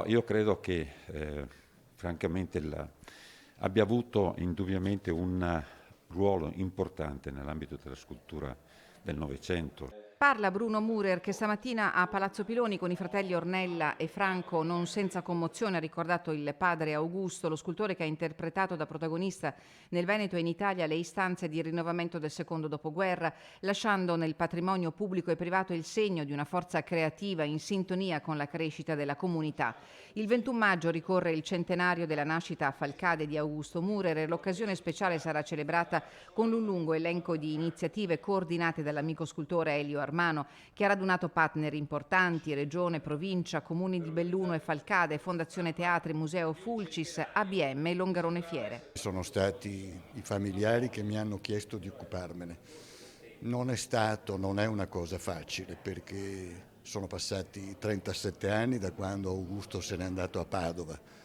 Io credo che francamente abbia avuto indubbiamente un ruolo importante nell'ambito della scultura del Novecento. Parla Bruno Murer che stamattina a Palazzo Piloni con i fratelli Ornella e Franco non senza commozione ha ricordato il padre Augusto, lo scultore che ha interpretato da protagonista nel Veneto e in Italia le istanze di rinnovamento del secondo dopoguerra, lasciando nel patrimonio pubblico e privato il segno di una forza creativa in sintonia con la crescita della comunità. Il 21 maggio ricorre il centenario della nascita a Falcade di Augusto Murer e l'occasione speciale sarà celebrata con un lungo elenco di iniziative coordinate dall'amico scultore Elio Armano, che ha radunato partner importanti, Regione, Provincia, Comuni di Belluno e Falcade, Fondazione Teatri, Museo Fulcis, ABM e Longarone Fiere. Sono stati i familiari che mi hanno chiesto di occuparmene. Non è una cosa facile perché sono passati 37 anni da quando Augusto se n'è andato a Padova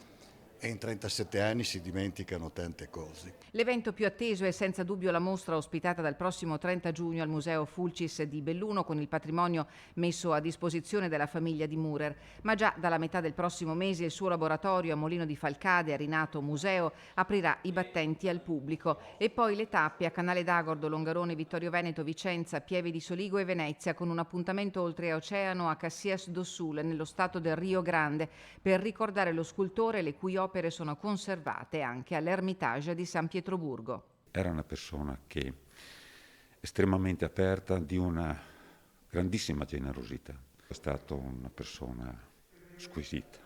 e in 37 anni si dimenticano tante cose. L'evento più atteso è senza dubbio la mostra ospitata dal prossimo 30 giugno al Museo Fulcis di Belluno con il patrimonio messo a disposizione della famiglia di Murer, ma già dalla metà del prossimo mese il suo laboratorio a Molino di Falcade, a Rinato Museo, aprirà i battenti al pubblico e poi le tappe a Canale d'Agordo, Longarone, Vittorio Veneto, Vicenza, Pieve di Soligo e Venezia con un appuntamento oltreoceano a Caxias do Sul nello stato del Rio Grande per ricordare lo scultore le cui opere sono conservate anche all'Ermitage di San Pietroburgo. Era una persona che estremamente aperta, di una grandissima generosità. È stata una persona squisita.